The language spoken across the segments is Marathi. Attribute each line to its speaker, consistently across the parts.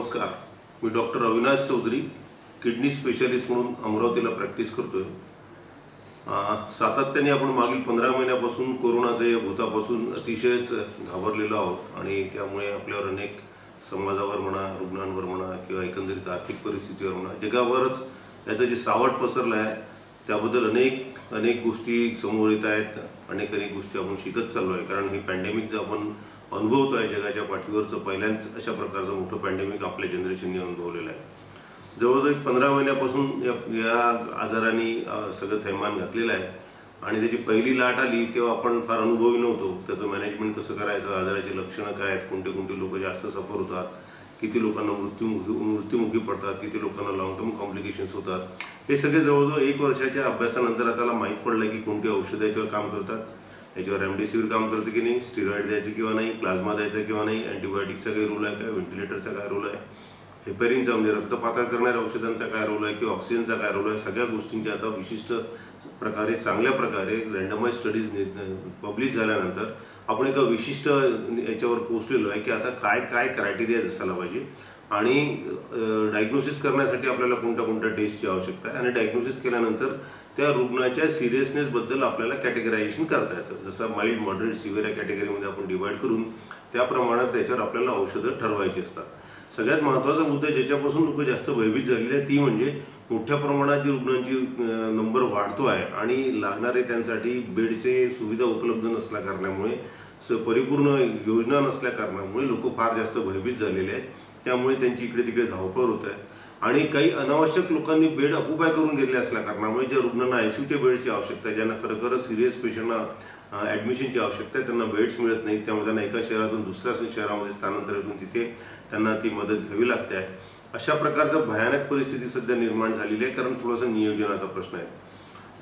Speaker 1: नमस्कार, मी doctor Avinash Chaudhari, kidney specialist म्हणून अमरावतीला प्रॅक्टिस करतोय। सातत्याने आपण मागील 15 महिन्यापासून कोरोनाच्या या भूतापासून अतिशयच घाबरलेलो आहोत आणि त्यामुळे आपल्यावर अनेक समाजावर म्हणा, रुग्णांवर म्हणा किंवा एकंदरीत आर्थिक परिस्थितीवर म्हणा, जगावरच याचं जे सावट पसरलं आहे त्याबद्दल अनेक गोष्टी समोर येत आहेत। अनेक गोष्टी आपण शिकत चाललो आहे, कारण हे पॅन्डेमिक जे आपण अनुभवतो आहे जगाच्या पाठीवरचं पहिल्यांदाच अशा प्रकारचं मोठं पॅन्डेमिक आपल्या जनरेशनने अनुभवलेलं आहे। जवळजवळ 15 महिन्यापासून या आजाराने सगळं थैमान घातलेलं आहे आणि त्याची पहिली लाट आली तेव्हा आपण फार अनुभवी नव्हतो। त्याचं मॅनेजमेंट कसं करायचं, आजाराची लक्षणं काय आहेत, कोणते लोक जास्त सफर होतात, किती लोकांना मृत्युमुखी पडतात, किती लोकांना लॉंग टर्म कॉम्प्लिकेशन्स होतात, हे सगळे जवळजवळ 1 वर्षाच्या अभ्यासानंतर आता माहीत पडलं की कोणती औषधं याच्यावर काम करतात, याच्यावर रेमडेसिवीर काम करते की नाही, स्टेरॉइड द्यायचं किंवा नाही, प्लाझ्मा द्यायचा किंवा नाही, अँटीबायोटिकचा काय रोल आहे, काय व्हेंटिलेटरचा काय रोल आहे, हेपॅरिनचा म्हणजे रक्त पातळ करणाऱ्या औषधांचा काय रोल आहे किंवा ऑक्सिजनचा काय रोल आहे, सगळ्या गोष्टींची आता विशिष्ट प्रकारे चांगल्या प्रकारे रँडमाइज स्टडीज पब्लिश झाल्यानंतर आपण एका विशिष्ट याच्यावर पोहोचलेलो आहे की आता काय क्रायटेरिया असायला पाहिजे आणि डायग्नोसिस करण्यासाठी आपल्याला कोणत्या टेस्टची आवश्यकता आहे आणि डायग्नोसिस केल्यानंतर त्या रुग्णाच्या सिरियसनेसबद्दल आपल्याला कॅटेगरायझेशन करता येतं। जसं माइल्ड, मॉडरेट, सिव्हिअर या कॅटेगरीमध्ये आपण डिवाइड करून त्याप्रमाणे त्याच्यावर आपल्याला औषधं ठरवायची असतात। सगळ्यात महत्त्वाचा मुद्दा ज्याच्यापासून लोक जास्त भयभीत झालेले आहेत ती म्हणजे मोठ्या प्रमाणात जी रुग्णांची नंबर वाढतो आहे आणि लागणारे त्यांसाठी बेडचे सुविधा उपलब्ध नसल्या कारणामुळे परिपूर्ण योजना नसल्या कारणामुळे लोक फार जास्त भयभीत झालेले आहेत। त्यामुळे त्यांची इकडे तिकडे धावपळ होत आहे आणि काही अनावश्यक लोकांनी बेड ऑक्युपाय करून घेतले असल्या कारणामुळे ज्या रुग्णांना आयसीयूच्या बेडची आवश्यकता आहे, ज्यांना खरंखरच सिरियस पेशंटना ॲडमिशनची आवश्यकता आहे, त्यांना बेड्स मिळत नाही, त्यामुळे त्यांना एका शहरातून दुसऱ्या शहरामध्ये स्थानांतरित होऊन तिथे त्यांना ती मदत घ्यावी लागते आहे। अशा प्रकारचं भयानक परिस्थिती सध्या निर्माण झालेली आहे, कारण थोडंसं नियोजनाचा प्रश्न आहे।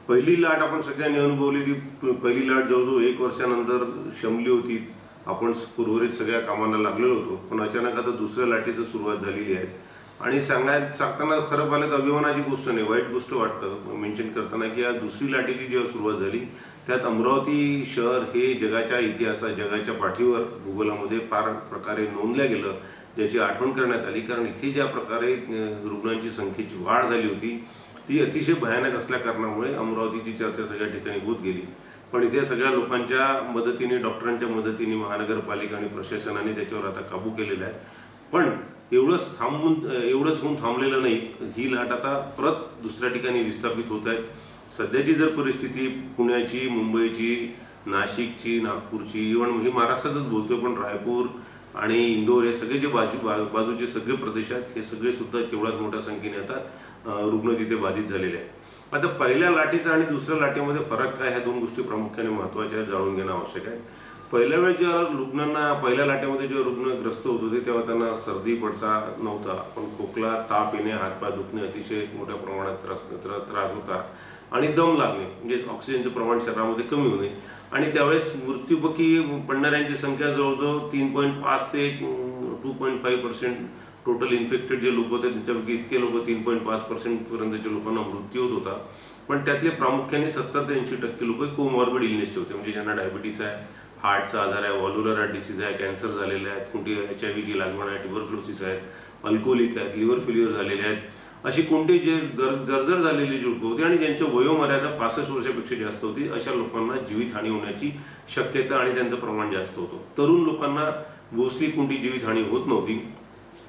Speaker 1: पहिली लाट आपण सगळ्यांनी अनुभवली, ती पहिली लाट जवळजवळ 1 वर्षानंतर शमली होती, आपण उर्वरित सगळ्या कामांना लागलेलो होतो, पण अचानक आता दुसऱ्या लाटेची सुरुवात झालेली आहे आणि सांगताना खरं पाहिलं तर अभिमानाची गोष्ट नाही, वाईट गोष्ट वाटतं मेन्शन करताना की या दुसरी लाटेची जेव्हा सुरुवात झाली त्यात अमरावती शहर हे जगाच्या इतिहासात, जगाच्या पाठीवर भूगोलामध्ये फार प्रकारे नोंदल्या गेलं, ज्याची आठवण करण्यात आली, कारण इथे ज्या प्रकारे रुग्णांची संख्येची वाढ झाली होती ती अतिशय भयानक असल्या कारणामुळे अमरावतीची चर्चा सगळ्या ठिकाणी होत गेली। पण इथे सगळ्या लोकांच्या मदतीने, डॉक्टरांच्या मदतीने महानगरपालिका आणि प्रशासनाने त्याच्यावर आता काबू केलेला आहे। पण एवढंच होऊन थांबलेलं नाही, ही लाट आता परत दुसऱ्या ठिकाणी विस्थापित होत आहे। सध्याची जर परिस्थिती पुण्याची, मुंबईची, नाशिकची, नागपूरची, इव्हन ही महाराष्ट्रातच बोलतोय पण रायपूर आणि इंदोर हे सगळे जे बाजूचे सगळे प्रदेश आहेत हे सगळे सुद्धा तेवढ्याच मोठ्या संख्येने आता रुग्ण तिथे बाधित झालेले आहेत। आता पहिल्या लाटेचा आणि दुसऱ्या लाटेमध्ये फरक काय, ह्या 2 गोष्टी प्रामुख्याने महत्त्वाच्या जाणून घेणं आवश्यक आहे। पहिल्या वेळेस जेव्हा रुग्णांना पहिल्या लाटेमध्ये जेव्हा रुग्ण ग्रस्त होत होते तेव्हा त्यांना सर्दी पडसा नव्हता, पण खोकला, ताप येणे, हातपाय दुखणे अतिशय मोठ्या प्रमाणात त्रास होता आणि दम लागणे म्हणजे ऑक्सिजनचं प्रमाण शरीरामध्ये कमी होणे आणि त्यावेळेस मृत्युमुखी पडणाऱ्यांची संख्या जवळजवळ 3.5 ते 2.5% टोटल इन्फेक्टेड जे लोक होते त्याच्यापैकी इतके लोक 3.5% पर्यंतच्या लोकांना मृत्यू होत होता। पण त्यातले प्रामुख्याने 70 ते 80% लोक कोमॉर्बिड इलनेसचे होते, म्हणजे ज्यांना डायबिटीस आहे, हार्टचा आजार आहे, व्हॉल्व्युलर हार्ट डिसीज आहे, कॅन्सर झालेले आहेत, कोणती HIV ची लागवड आहे, ट्युबरक्लोसिस आहेत, अल्कोहोलिक आहेत, लिव्हर फेल्युअर झालेले आहेत, अशी कोणते जे जर्जर झालेली जी लोक होती आणि ज्यांची वयोमर्यादा 65 वर्षापेक्षा जास्त होती, अशा लोकांना जीवितहानी होण्याची शक्यता आणि त्यांचं प्रमाण जास्त होतं। तरुण लोकांना मोस्टली कोणती जीवितहानी होत नव्हती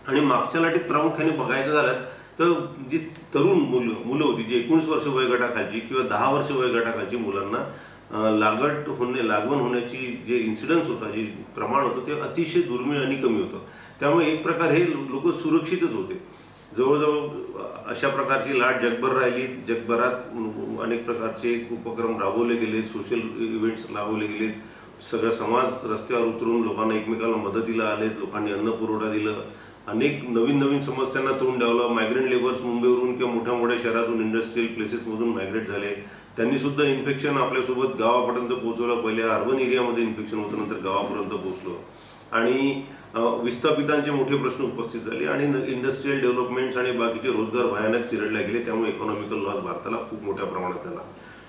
Speaker 1: आणि मागच्या लाटेत प्रामुख्याने बघायचं झालं तर जी तरुण मुलं होती, जी 19 वर्ष वयोगटाखालची किंवा 10 वर्ष वयोगटाखालची मुलांना लागवण होण्याची जे इन्सिडन्स होता, जे प्रमाण होतं ते अतिशय दुर्मिळ आणि कमी होतं। त्यामुळे एक प्रकार हे लोक सुरक्षितच होते। जवळजवळ अशा प्रकारची लाट जगभर राहिली, जगभरात अनेक प्रकारचे उपक्रम राबवले गेले, सोशल इव्हेंट्स राबवले गेलेत, सगळा समाज रस्त्यावर उतरून लोकांना एकमेकाला मदतीला आलेत, लोकांनी अन्न पुरवठा दिलं, अनेक नवीन समस्यांना तोंड द्यावलं। मायग्रेंट लेबर्स मुंबईवरून किंवा मोठ्या शहरातून इंडस्ट्रियल प्लेसेसमधून मायग्रेट झाले, त्यांनी सुद्धा इन्फेक्शन आपल्यासोबत गावापर्यंत पोहोचवलं। पहिले अर्बन एरियामध्ये इन्फेक्शन होतं, नंतर गावापर्यंत पोहोचलो आणि विस्थापितांचे मोठे प्रश्न उपस्थित झाले आणि इंडस्ट्रियल डेव्हलपमेंट्स आणि बाकीचे रोजगार भयानक चिरडले गेले, त्यामुळे इकॉनॉमिकल लॉस भारताला खूप मोठ्या प्रमाणात झाला।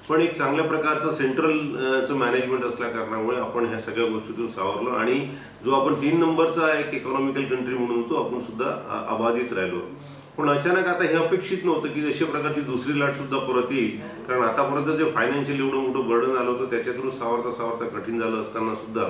Speaker 1: पण एक चांगल्या प्रकारचं सेंट्रलचं मॅनेजमेंट असल्या कारणामुळे आपण ह्या सगळ्या गोष्टीतून सावरलो आणि जो आपण 3 नंबरचा एक इकॉनॉमिकल कंट्री म्हणून होतो आपण सुद्धा अबाधित राहिलो. पण अचानक आता हे अपेक्षित नव्हतं की अशा प्रकारची दुसरी लाट सुद्धा परत येईल, कारण आतापर्यंत जे फायनान्शियल एवढं मोठं बर्डन आलं होतं त्याच्यातून सावरता कठीण झालं असताना सुद्धा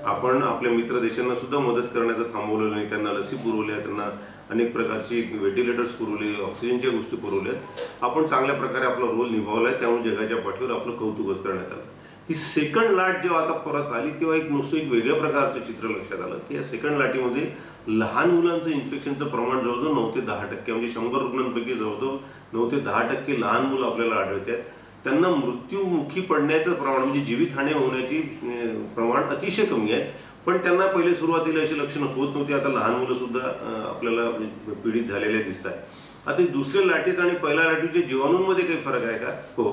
Speaker 1: आपण आपल्या मित्र देशांना सुद्धा मदत करण्याचं थांबवलेलं नाही. त्यांना लसी पुरवल्या, त्यांना अनेक प्रकारची व्हेंटिलेटर्स पुरवले, ऑक्सिजनच्या गोष्टी पुरवल्यात. आपण चांगल्या प्रकारे आपला रोल निभावलाय, त्यामुळे जगाच्या पाठीवर आपलं कौतुकच करण्यात आलं. ही सेकंड लाट जेव्हा आता परत आली तेव्हा एक वेगळ्या प्रकारचं चित्र लक्षात आलं की या सेकंड लाटीमध्ये लहान मुलांचं इन्फेक्शनचं प्रमाण जवळजवळ 9 ते 10% म्हणजे 100 रुग्णांपैकी जवळजवळ 9 ते 10% लहान मुलं आपल्याला आढळतात. त्यांना मृत्यूमुखी पडण्याचं प्रमाण म्हणजे जीवितहानी होण्याची प्रमाण अतिशय कमी आहे. पण त्यांना पहिले सुरुवातीला अशी लक्षणं होत नव्हती. आता लहान मुलं सुद्धा आपल्याला पीडित झालेले दिसत आहेत. आता दुसऱ्या लाटेचा आणि पहिल्या लाटेच्या जीवाणूंमध्ये काही फरक आहे का? हो,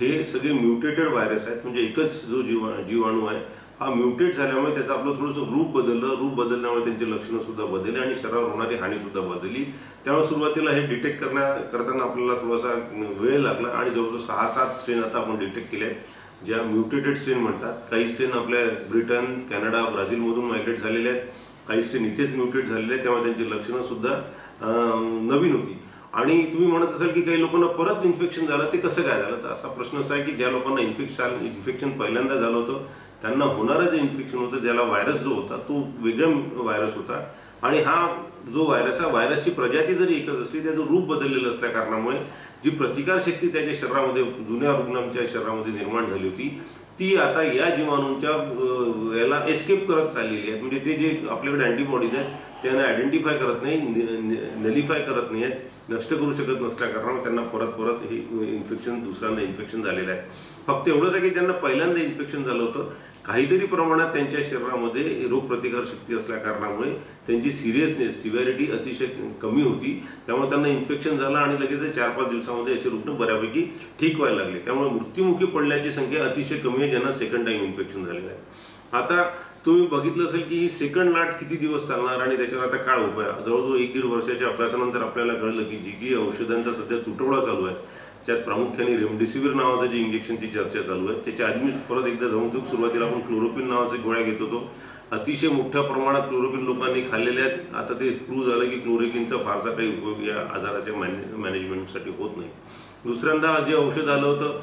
Speaker 1: हे सगळे म्युटेटेड व्हायरस आहेत. म्हणजे एकच जो जीवाणू आहे हा म्युटेट झाल्यामुळे त्याचं आपलं थोडंसं रूप बदलल्यामुळे त्यांची लक्षणं सुद्धा बदलली आणि शरीरावर होणारी हानी सुद्धा बदलली. त्यामुळे सुरुवातीला हे डिटेक्ट करताना आपल्याला थोडासा वेळ लागला आणि जवळजवळ 6-7 स्ट्रेन आता आपण डिटेक्ट केले आहेत, ज्या म्युटेटेड स्ट्रेन म्हणतात. काही स्ट्रेन आपल्या ब्रिटन, कॅनडा, ब्राझीलमधून मायग्रेट झालेले आहेत, काही स्ट्रेन इथेच म्युटेट झालेले आहेत. त्यामुळे त्यांची लक्षणं सुद्धा नवीन होती. आणि तुम्ही म्हणत असाल की काही लोकांना परत इन्फेक्शन झालं, ते कसं काय झालं? तर असा प्रश्न असा आहे की ज्या लोकांना इन्फेक्शन पहिल्यांदा झालं होतं त्यांना होणारं जे इन्फेक्शन होतं, ज्याला व्हायरस जो होता तो वेगळा व्हायरस होता. आणि हा जो व्हायरसची प्रजाती जरी एकच असली, त्याचं रूप बदललेलं असल्या कारणामुळे जी प्रतिकारशक्ती त्याच्या शरीरामध्ये जुन्या रुग्णांच्या शरीरामध्ये निर्माण झाली होती ती आता या जीवाणूंच्या याला एस्केप करत चाललेली आहेत. म्हणजे ते जे आपल्याकडे अँटीबॉडीज आहेत त्यांना आयडेंटिफाय करत नाही, नलिफाय करत नाही आहेत, नष्ट करू शकत नसल्या कारणामुळे त्यांना परत हे दुसऱ्यांदा इन्फेक्शन झालेलं आहे. फक्त एवढंच आहे की ज्यांना पहिल्यांदा इन्फेक्शन झालं होतं काहीतरी प्रमाणात त्यांच्या शरीरामध्ये रोगप्रतिकार शक्ती असल्या कारणामुळे त्यांची सिव्हिरिटी अतिशय कमी होती. त्यामुळे त्यांना इन्फेक्शन झालं आणि लगेच 4-5 दिवसामध्ये असे रुग्ण बऱ्यापैकी ठीक व्हायला लागले. त्यामुळे मृत्यूमुखी पडण्याची संख्या अतिशय कमी आहे ज्यांना सेकंड टाइम इन्फेक्शन झालेलं आहे. आता तुम्ही बघितलं असेल की ही सेकंड लाट किती दिवस चालणार आणि त्याच्यावर आता काय उपाय. जवळजवळ 1-1.5 वर्षाच्या अभ्यासानंतर आपल्याला कळलं की जी औषधांचा सध्या तुटवडा चालू आहे, त्यात प्रामुख्याने रेमडेसिवीर नावाचं जे इंजेक्शनची चर्चा चालू आहे. त्याच्या आधी मी परत एकदा जाऊन तो सुरुवातीला आपण क्लोरोक्विन नावाचे गोळ्या घेत होतो. अतिशय मोठ्या प्रमाणात क्लोरोक्विन लोकांनी खाल्लेले आहेत. आता ते प्रूव्ह झालं की क्लोरोक्विनचा फारसा काही उपयोग या आजाराच्या मॅनेजमेंटसाठी होत नाही. दुसऱ्यांदा जे औषध आलं होतं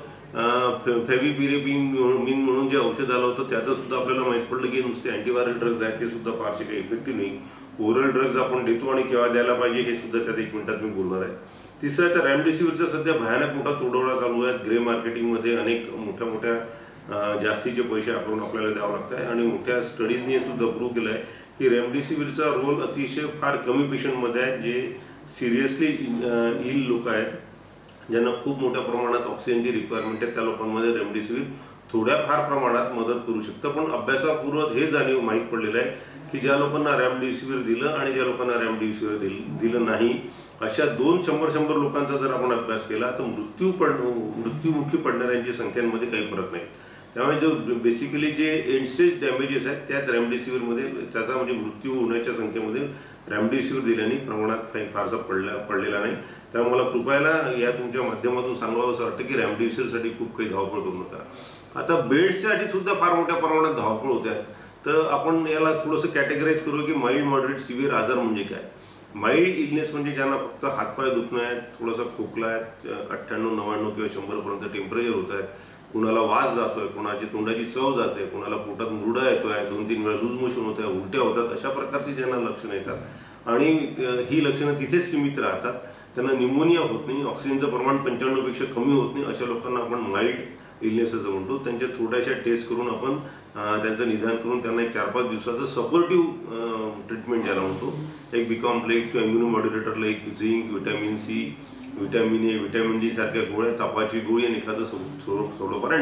Speaker 1: फेविपिरेपिन म्हणून जे औषध आलं होतं त्याचं सुद्धा आपल्याला माहीत पडलं की नुसते अँटीव्हायरल ड्रग्ज आहेत, ते सुद्धा फारसे काही इफेक्टिव्ह नाही. ओरल ड्रग्ज आपण देतो आणि केव्हा द्यायला पाहिजे हे सुद्धा त्यात 1 मिनिटात मी बोलणार आहे. तिसरं तर रेमडेसिवीरचा सध्या भयानक मोठा तुटवडा चालू आहे. ग्रे मार्केटिंगमध्ये अनेक मोठ्या जास्तीचे पैसे आपण आपल्याला द्यावं लागत आहे आणि मोठ्या स्टडीजने सुद्धा प्रूव्ह केलं आहे की रेमडेसिवीरचा रोल अतिशय फार कमी पेशंटमध्ये आहे. जे सिरियसली इल लोक आहेत, ज्यांना खूप मोठ्या प्रमाणात ऑक्सिजनची रिक्वायरमेंट आहे, त्या लोकांमध्ये रेमडेसिवीर थोड्याफार प्रमाणात मदत करू शकतं. पण अभ्यासापूर्वक हे जाणीव माहीत पडलेलं आहे की ज्या लोकांना रेमडेसिवीर दिलं आणि ज्या लोकांना रेमडेसिवीर दिलं नाही, अशा 100 लोकांचा जर आपण अभ्यास केला तर मृत्यूमुखी पडणाऱ्यांच्या संख्यांमध्ये काही फरक नाही. त्यामुळे जो बेसिकली जे एंड स्टेज डॅमेजेस आहेत त्यात रेमडेसिवीरमध्ये त्याचा म्हणजे मृत्यू होण्याच्या संख्येमध्ये रेमडेसिवीर दिल्याने प्रमाणात काही फारसा पडलेला नाही. त्यामुळे मला कृपयाला या तुमच्या माध्यमातून सांगावं असं वाटतं की रेमडेसिवीरसाठी खूप काही धावपळ करू नका. आता बेड्ससाठी सुद्धा फार मोठ्या प्रमाणात धावपळ होत आहे. तर आपण याला थोडंसं कॅटेगराईज करू की माइल्ड, मॉडरेट, सिव्हिअर आजार म्हणजे काय. माइल्ड इलनेस म्हणजे ज्यांना फक्त हातपाय दुखणं आहेत, थोडासा खोकला आहेत, 98, 99 किंवा 100पर्यंत टेम्परेचर होत आहेत, कुणाला वास जातोय, कुणाची तोंडाची चव जाते, कुणाला पोटात मुरडा येतोय, 2-3 वेळा लूज मोशन होत आहे, उलट्या होतात, अशा प्रकारची ज्यांना लक्षणं येतात आणि ही लक्षणं तिथेच सीमित राहतात, त्यांना न्यूमोनिया होत नाही, ऑक्सिजनचं प्रमाण 95 पेक्षा कमी होत नाही, अशा लोकांना आपण माइल्ड इलनेस असं म्हणतो. त्यांच्या थोड्याशा टेस्ट करून आपण त्यांचं निदान करून त्यांना एक 4-5 दिवसाचं सपोर्टिव्ह ट्रीटमेंट ज्याला म्हणतो, एक बी कॉम्प्लेक्स किंवा इम्युनोमॉड्युलेटरला एक zinc, vitamin C, vitamin A, vitamin D सारख्या गोळ्या, तापाची गोळी आणि एखादं थोडंफार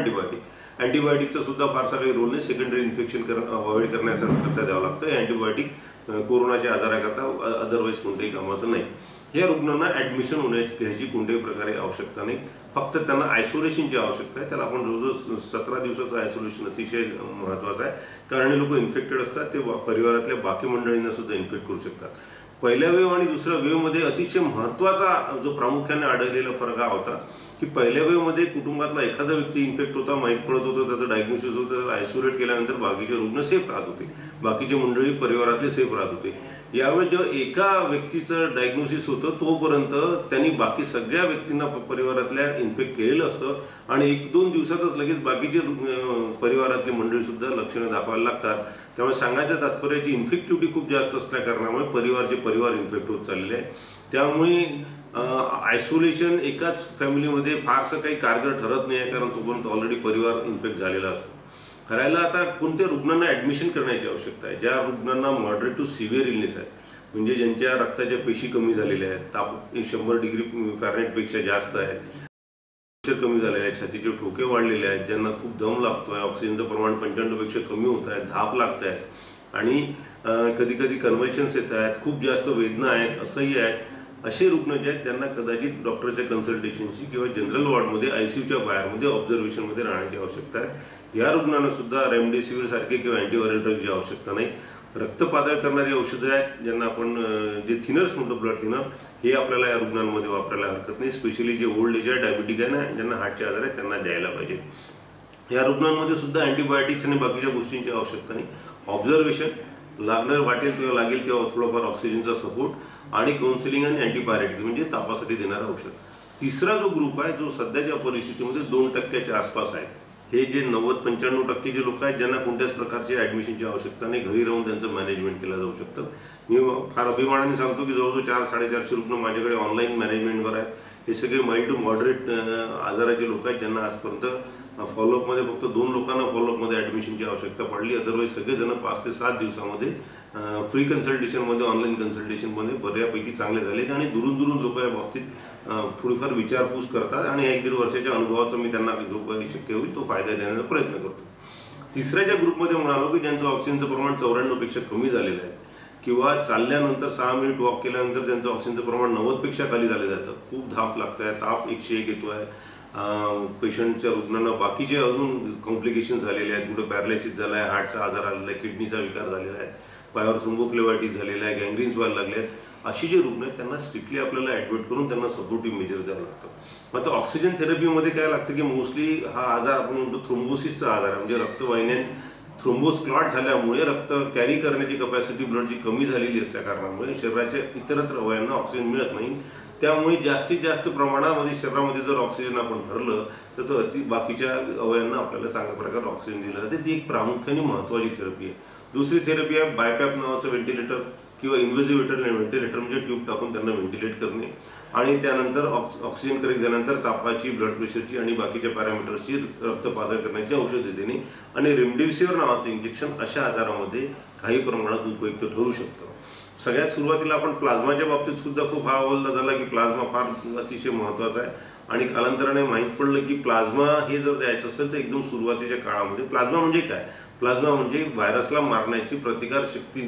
Speaker 1: अँटीबायोटिकचा सुद्धा फारसा काही रोल नाही. सेकंडरी इन्फेक्शन अवॉइड करण्याकरता द्यावं लागतं. अँटीबायोटिक कोरोनाच्या आजाराकरता अदरवाईज कोणत्याही कामाचं नाही. या रुग्णांना ॲडमिशन घ्यायची कोणत्याही प्रकारे आवश्यकता नाही, फक्त त्यांना आयसोलेशनची आवश्यकता आहे. त्याला आपण जवळजवळ 17 दिवसाचं आयसोलेशन अतिशय महत्त्वाचं आहे, कारण हे लोक इन्फेक्टेड असतात, ते परिवारातल्या बाकी मंडळींना सुद्धा इन्फेक्ट करू शकतात. पहिल्या वेव्ह आणि दुसऱ्या वेव्हमध्ये अतिशय महत्त्वाचा जो प्रामुख्याने आढळलेला फरक हा होता की पहिल्या वेव्हमध्ये कुटुंबातला एखादा व्यक्ती इन्फेक्ट होता, माहीत पडत होतं, त्याचं डायग्नोसिस होतं, त्याला आयसोलेट केल्यानंतर बाकीचे रुग्ण सेफ राहत होते, बाकीचे मंडळी परिवारातले सेफ राहत होते. यावेळी जेव्हा एका व्यक्तीचं डायग्नोसिस होतं तोपर्यंत त्यांनी बाकी सगळ्या व्यक्तींना परिवारातल्या इन्फेक्ट केलेलं असतं आणि 1-2 दिवसातच लगेच बाकीचे परिवारातली मंडळी सुद्धा लक्षणं दाखवायला लागतात. त्यामुळे सांगायचं तात्पर्याची इन्फेक्टिव्हिटी खूप जास्त असल्या कारणामुळे परिवार इन्फेक्ट होत चाललेले आहे. त्यामुळे आयसोलेशन एकाच फॅमिलीमध्ये फारसं काही कारगर ठरत नाही आहे, कारण तोपर्यंत ऑलरेडी परिवार इन्फेक्ट झालेला असतो. करायला आता कोणत्या रुग्णांना ॲडमिशन करण्याची आवश्यकता आहे? ज्या रुग्णांना मॉडरेट टू सिव्हिअर इलनेस आहेत, म्हणजे ज्यांच्या रक्ताच्या पेशी कमी झालेल्या आहेत, ताप 100 डिग्री फॅरनहाईटपेक्षा जास्त आहे, प्रेशर कमी झालेले आहे, छातीचे ठोके वाढलेले आहेत, ज्यांना खूप दम लागतोय, ऑक्सिजनचं प्रमाण 95 पेक्षा कमी होत आहे, धाप लागत आहे आणि कधी कधी कन्व्हल्शन्स येत आहेत, खूप जास्त वेदना आहेत, असह्य आहेत, असे रुग्ण जे आहेत त्यांना कदाचित डॉक्टरच्या कन्सल्टेशनशी किंवा जनरल वॉर्डमध्ये आयसीयूच्या बाहेरमध्ये ऑब्झर्वेशनमध्ये राहण्याची आवश्यकता आहे. या रुग्णांना सुद्धा रेमडेसिवीर सारखे किंवा अँटीव्हायरल ड्रगची आवश्यकता नाही. रक्त पातळ करणारी औषधं आहेत, ज्यांना आपण जे थिनर्स म्हणतो, ब्लड थिनर, हे आपल्याला या रुग्णांमध्ये वापरायला हरकत नाही. स्पेशली जे ओल्ड एज आहे, डायबिटिक आहे ना, ज्यांना हार्टचे आजार आहेत, त्यांना द्यायला पाहिजे. या रुग्णांमध्ये सुद्धा अँटीबायोटिक्स आणि बाकीच्या गोष्टींची आवश्यकता नाही. ऑब्झर्वेशन, लागणार वाटेल तेव्हा लागेल तेव्हा थोडाफार ऑक्सिजनचा सपोर्ट आणि काउन्सिलिंग आणि अँटीबायोटिक्स म्हणजे तापासाठी देणारं औषध. तिसरा जो ग्रुप आहे, जो सध्याच्या परिस्थितीमध्ये 2% आसपास आहेत, हे जे 90-95% जे लोक आहेत, ज्यांना कोणत्याच प्रकारची ॲडमिशनची आवश्यकता नाही, घरी राहून त्यांचं मॅनेजमेंट केलं जाऊ शकतं. मी फार अभिमानाने सांगतो की जवळजवळ 400-450 रुग्ण माझ्याकडे ऑनलाईन मॅनेजमेंटवर आहेत. हे सगळे माइल्ड टू मॉडरेट आजाराचे लोक आहेत, ज्यांना आजपर्यंत फॉलोअपमध्ये फक्त 2 लोकांना फॉलोअपमध्ये ॲडमिशनची आवश्यकता पडली. अदरवाईज सगळेजण 5 ते 7 दिवसामध्ये फ्री कन्सल्टेशनमध्ये, ऑनलाईन कन्सल्टेशनमध्ये बऱ्यापैकी चांगले झाले आणि दुरून लोक या बाबतीत थोडीफार विचारपूस करतात आणि 1-1.5 वर्षाच्या अनुभवाचा मी त्यांना जो काही शक्य होईल तो फायदा देण्याचा प्रयत्न करतो. तिसऱ्या ग्रुपमध्ये म्हणालो की ज्यांचं ऑक्सिजनचं प्रमाण 94 पेक्षा कमी झालेलं आहे किंवा चालल्यानंतर 6 मिनिट वॉक केल्यानंतर त्यांचं ऑक्सिजनचं प्रमाण 90 पेक्षा खाली झालं जातं, खूप धाप लागत आहे, ताप 101 येतो आहे, पेशंटच्या रुग्णांना बाकीचे अजून कॉम्प्लिकेशन झालेले आहेत, कुठं पॅरालिसिस झाला आहे, हार्टचा आजार आलेला आहे, किडनीचा विकार झालेला आहे, पायावर थ्रोम्बोफ्लेबायटिस झालेला आहे, गँग्रीन्स व्हायला लागले आहेत, अशी जे रुग्ण आहेत त्यांना स्ट्रिक्टली आपल्याला ॲडमिट करून त्यांना सपोर्टिव्ह मेजर्स द्यावं लागतं. आता ऑक्सिजन थेरपीमध्ये काय लागतं की मोस्टली हा आजार आपण म्हणतो थ्रोम्बोसिसचा आजार आहे, म्हणजे रक्तवाहिन्यात थ्रोम्बोस क्लॉट झाल्यामुळे रक्त कॅरी करण्याची कपॅसिटी ब्लडची कमी झालेली असल्या कारणामुळे शरीराच्या इतरत्र अवयवांना ऑक्सिजन मिळत नाही. त्यामुळे जास्तीत जास्त प्रमाणामध्ये शरीरामध्ये जर ऑक्सिजन आपण भरलं तर बाकीच्या अवयवांना आपल्याला चांगल्या प्रकारे ऑक्सिजन दिलं जाते. ती एक प्रामुख्याने महत्त्वाची थेरपी आहे. दुसरी थेरपी आहे बायपॅप नावाचं व्हेंटिलेटर किंवा इन्व्हेजिव्हेटर व्हेंटिलेटर, म्हणजे ट्यूब टाकून त्यांना व्हेंटिलेट करणे आणि त्यानंतर ऑक्सिजन करेक्ट झाल्यानंतर तापाची, ब्लड प्रेशरची आणि बाकीच्या पॅरामीटर्सची रक्त पातळ करण्याची औषधे देणे आणि रेमडेसिवीर नावाचं इंजेक्शन अशा आजारामध्ये काही प्रमाणात उपयुक्त ठरू शकतं. सगळ्यात सुरुवातीला आपण प्लाझ्माच्या बाबतीत सुद्धा खूप हा हल्ला झाला की प्लाझ्मा फार अतिशय महत्त्वाचा आहे आणि कालांतराने माहीत पडलं की प्लाझ्मा हे जर द्यायचं असेल तर एकदम सुरुवातीच्या काळामध्ये. प्लाझ्मा म्हणजे काय? प्लाझ्मा म्हणजे व्हायरसला मारण्याची प्रतिकार शक्ती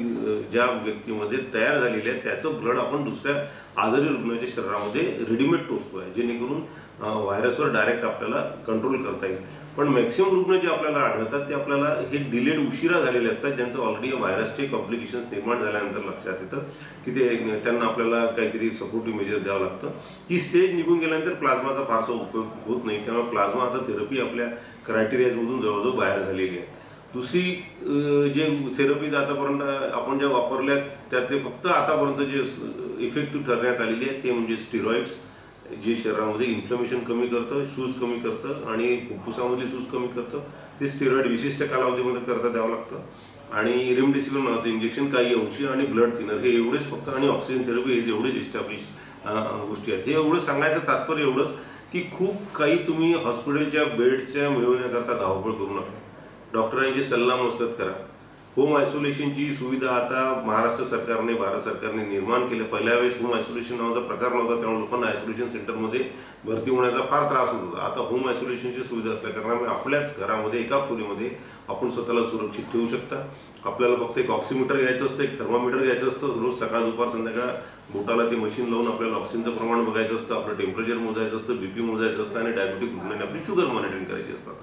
Speaker 1: ज्या व्यक्तीमध्ये तयार झालेली आहे त्याचं ब्लड आपण दुसऱ्या आजारी रुग्णाच्या शरीरामध्ये रेडीमेड टोचतो आहे, जेणेकरून व्हायरसवर डायरेक्ट आपल्याला कंट्रोल करता येईल. पण मॅक्सिमम रुग्ण जे आपल्याला आढळतात ते आपल्याला हे डिलेड उशिरा झालेले असतात, ज्यांचं ऑलरेडी व्हायरसचे कॉम्प्लिकेशन्स निर्माण झाल्यानंतर लक्षात येतं की ते त्यांना आपल्याला काहीतरी सपोर्टिव्ह मेजर द्यावं लागतं. ती स्टेज निघून गेल्यानंतर प्लाझ्माचा फारसा उपयोग होत नाही. त्यामुळे प्लाझ्मा आता थेरपी आपल्या क्रायटेरियामधून जवळजवळ बाहेर झालेली आहे. दुसरी जे थेरपीज आतापर्यंत आपण ज्या वापरल्यात त्यात फक्त आतापर्यंत जे इफेक्टिव्ह ठरण्यात आलेली आहे ते म्हणजे स्टिरॉइड्स, जे शरीरामध्ये इन्फ्लमेशन कमी करतं, सूज कमी करतं आणि फुफ्फुसामधली सूज कमी करतं. ते स्टिरॉइड विशिष्ट कालावधीमध्ये करता द्यावं लागतं आणि रेमडेसिवीर नावाचं इंजेक्शन काही अंशी आणि ब्लड थिनर हे एवढेच फक्त आणि ऑक्सिजन थेरपी हे एवढेच एस्टॅब्लिश गोष्टी आहेत. हे एवढं सांगायचं तात्पर्य एवढंच की खूप काही तुम्ही हॉस्पिटलच्या बेडच्या मिळवण्याकरता धावपळ करू नका. डॉक्टरांची सल्लामसलत करा. होम आयसोलेशनची सुविधा आता महाराष्ट्र सरकारने, भारत सरकारने निर्माण केलं. पहिल्या वेळेस होम आयसोलेशन नावाचा प्रकार नव्हता, त्यामुळे लोकांना आयसोलेशन सेंटरमध्ये भरती होण्याचा फार त्रास होत होता. आता होम आयसोलेशनची सुविधा असल्या कारणाने आपल्याच घरामध्ये एका खोलीमध्ये आपण स्वतःला सुरक्षित ठेवू शकता. आपल्याला फक्त एक ऑक्सिमीटर घ्यायचं असतं, एक थर्मामीटर घ्यायचं असतं. रोज सकाळ दुपार संध्याकाळ बोटाला ते मशीन लावून आपल्याला ऑक्सिजनचं प्रमाण बघायचं असतं, आपलं टेम्परेचर मोजायचं असतं, बीपी मोजायचं असतं आणि डायबिटिक रुग्णांनी आपली शुगर मॉनिटरिंग करायची असतात.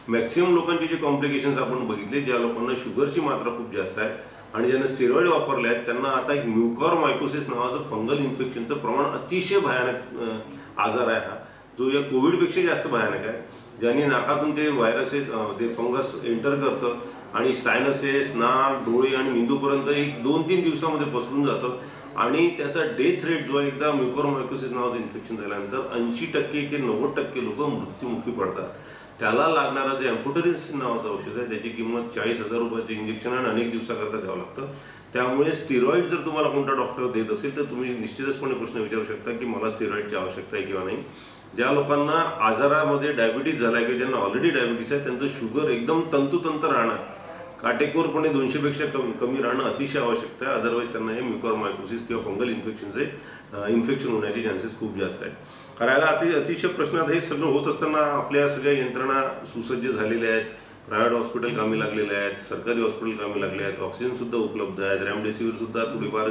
Speaker 1: मॅक्सिमम लोकांचे जे कॉम्प्लिकेशन्स आपण बघितले, ज्या लोकांना शुगरची मात्रा खूप जास्त आहे आणि ज्यांना स्टेरॉइड वापरले आहेत त्यांना आता एक म्युकॉरमायकोसिस नावाचं फंगल इन्फेक्शनचं प्रमाण अतिशय भयानक आजार आहे हा. जो या कोविडपेक्षा जास्त भयानक आहे, ज्याने नाकातून ते व्हायरसेस ते फंगस एंटर करतं आणि सायनसेस, नाक, डोळे आणि मेंदूपर्यंत एक 2-3 दिवसामध्ये पसरून जातं आणि त्याचा डेथ रेट जो आहे, एकदा म्युकोरमायकोसिस नावाचं इन्फेक्शन झाल्यानंतर 80% की 90% लोक मृत्युमुखी पडतात. त्याला लागणारा जे अँफोटेरिसिन नावाचं औषध आहे, त्याची किंमत 40,000 रुपयाचं इंजेक्शन आणि अनेक दिवसाकरता द्यावं लागतं. त्यामुळे स्टिरॉइड जर तुम्हाला कोणता डॉक्टर देत असेल तर तुम्ही निश्चितचपणे प्रश्न विचारू शकता की मला स्टिरॉइडची आवश्यकता आहे किंवा नाही. ज्या लोकांना आजारामध्ये डायबिटीज झाला आहे किंवा ज्यांना ऑलरेडी डायबिटीज आहे, त्यांचं शुगर एकदम तंतोतंत राहणं, काटेकोरपणे 200पेक्षा कमी राहणं अतिशय आवश्यक आहे. अदरवाईज त्यांना हे म्युकोरमायकोसिस किंवा फंगल इन्फेक्शन होण्याचे चान्सेस खूप जास्त आहेत. करायला अतिशय प्रश्नात हे सगळं होत असताना आपल्या सगळ्या यंत्रणा सुसज्ज झालेल्या आहेत. प्रायव्हेट हॉस्पिटल कामी लागलेले आहेत, सरकारी हॉस्पिटल कामी लागले आहेत, ऑक्सिजन सुद्धा उपलब्ध आहेत, रेमडेसिवीर सुद्धा थोडीफार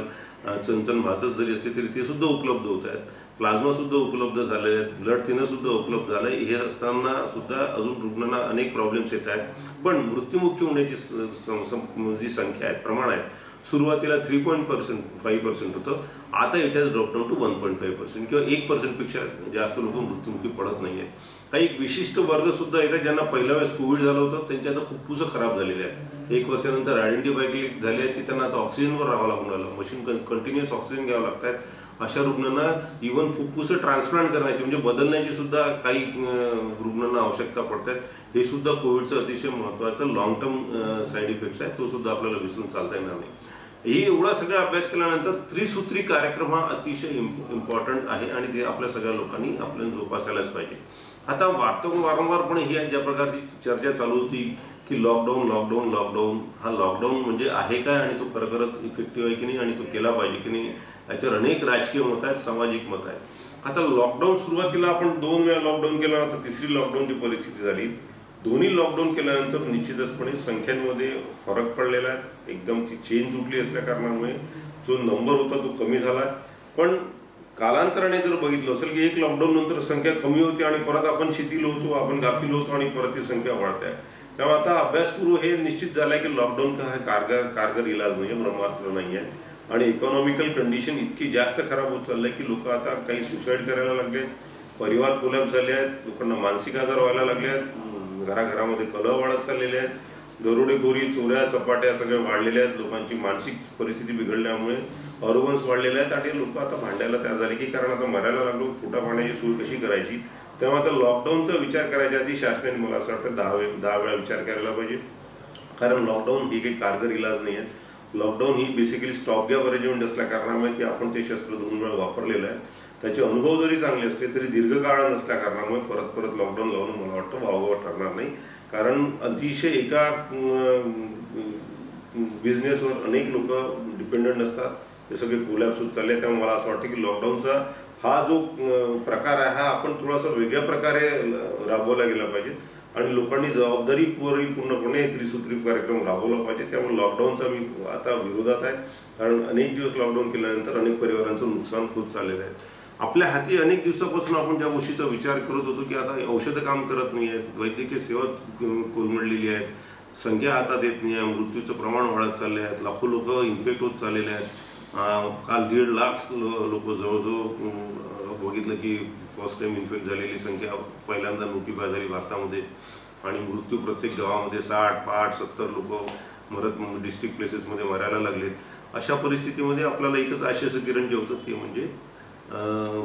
Speaker 1: चणचण भाचत जरी असली तरी ते सुद्धा उपलब्ध होत आहेत, प्लाझ्मा सुद्धा उपलब्ध झालेले आहेत, ब्लड थिनर सुद्धा उपलब्ध झालं आहे. हे असताना सुद्धा अजून रुग्णांना अनेक प्रॉब्लेम्स येत आहेत. पण मृत्युमुखी होण्याची जी संख्या आहे, प्रमाण आहे, सुरुवातीला 3.5% होतं, आता it has drop down to 1.5% किंवा 1%पेक्षा जास्त लोक मृत्युमुखी पडत नाही आहेत. काही विशिष्ट वर्ग सुद्धा येतात ज्यांना पहिल्या वेळेस कोविड झालं होतं, त्यांच्या आता फुफ्फुसं खराब झालेले आहेत. 1 वर्षानंतर आयडेंटिफाय झाले आहेत की त्यांना आता ऑक्सिजनवर राहावं लागून राहिलं, मशीन कंटिन्युअस ऑक्सिजन घ्यावं लागत आहेत. अशा रुग्णांना इव्हन फुफ्फुसं ट्रान्सप्लांट करण्याची म्हणजे बदलण्याची सुद्धा काही रुग्णांना आवश्यकता पडतात. हे सुद्धा कोविडचं अतिशय महत्त्वाचं लॉंग टर्म साईड इफेक्ट्स आहे, तो सुद्धा आपल्याला विसरून चालता येणार नाही. ही एवढा सगळा अभ्यास केल्यानंतर त्रिसूत्री कार्यक्रम हा अतिशय इम्पॉर्टंट आहे आणि ते आपल्या सगळ्या लोकांनी आपल्याला जोपासायलाच पाहिजे. आता वारंवारपणे ही ज्या प्रकारची चर्चा चालू होती की लॉकडाऊन हा लॉकडाऊन म्हणजे आहे काय आणि तो खरोखरच इफेक्टिव्ह आहे की नाही आणि तो केला पाहिजे की नाही, याच्यावर अनेक राजकीय मत आहेत, सामाजिक मत आहे. आता लॉकडाऊन सुरुवातीला आपण 2 वेळा लॉकडाऊन केला, आता तिसरी लॉकडाऊनची परिस्थिती झाली. दोन्ही लॉकडाऊन केल्यानंतर निश्चितचपणे संख्यांमध्ये फरक पडलेला आहे. एकदम ती चेन तुटली असल्या कारणामुळे जो नंबर होता तो कमी झाला. पण कालांतराने जर बघितलं असेल की एक लॉकडाऊन नंतर संख्या कमी होती आणि परत आपण शिथिल होतो, आपण गाफील होतो आणि परत ती संख्या वाढते आहे. तेव्हा आता अभ्यासपूर्व हे निश्चित झालंय की लॉकडाऊन का कारगर इलाज नाही, ब्रह्मास्त्र नाही आहे. आणि इकॉनॉमिकल कंडिशन इतकी जास्त खराब होत चाललंय की लोक आता काही सुसाईड करायला लागलेत, परिवार कोलॅप्स झाले आहेत, लोकांना मानसिक आजार व्हायला लागले आहेत, घराघरामध्ये कलह वाढत चाललेले आहेत, दरोडेखोरी, चोऱ्या चपाट्या सगळ्या वाढलेल्या आहेत, लोकांची मानसिक परिस्थिती बिघडल्यामुळे ऑर्गन्स वाढलेले आहेत आणि लोक आता भांडायला तयार झाले की कारण आता मरायला लागलो, पोटा पाण्याची सोय कशी करायची. तेव्हा आता लॉकडाऊनचा विचार करायच्या आधी शासनाने मला असं वाटतं 10 वेळा विचार करायला पाहिजे. कारण लॉकडाऊन ही काही कारगर इलाज नाही आहे. लॉकडाऊन ही बेसिकली स्टॉप गॅप अरेंजमेंट असल्या कारणामुळे की आपण ते शस्त्र 2 वेळा वापरलेलं आहे. त्याचे अनुभव जरी चांगले असले तरी दीर्घकाळ नसल्या कारणामुळे परत लॉकडाऊन लावणं मला वाटतं वावगाव ठरणार नाही. कारण अतिशय एका बिझनेसवर अनेक लोक डिपेंडंट असतात, ते सगळे कोलॅप्स होत चालले. त्यामुळे मला असं वाटतं की लॉकडाऊनचा हा जो प्रकार आहे हा आपण थोडासा वेगळ्या प्रकारे राबवला गेला पाहिजे आणि लोकांनी जबाबदारी पूर्णपणे त्रिसूत्री कार्यक्रम राबवला पाहिजे. त्यामुळे लॉकडाऊनचा मी आता विरोधात आहे. कारण अनेक दिवस लॉकडाऊन केल्यानंतर अनेक परिवारांचं नुकसान खूप चाललेलं आहे. आपल्या हाती अनेक दिवसापासून आपण ज्या गोष्टीचा विचार करत होतो की आता औषधं काम करत नाही आहेत, वैद्यकीय सेवा कोलमडलेली आहेत, संख्या हातात येत नाही आहे, मृत्यूचं प्रमाण वाढत चालले आहेत, लाखो लोक इन्फेक्ट होत चाललेले आहेत. काल 1.5 लाख लोक जवळजवळ बघितलं की फर्स्ट टाइम इन्फेक्ट झालेली संख्या पहिल्यांदा नोटिफाय झाली भारतामध्ये आणि मृत्यू प्रत्येक गावामध्ये 60, 60, 70 लोक मरत डिस्ट्रिक्ट प्लेसेसमध्ये मरायला लागलेत. अशा परिस्थितीमध्ये आपल्याला एकच आशेचं किरण जे होतं ते म्हणजे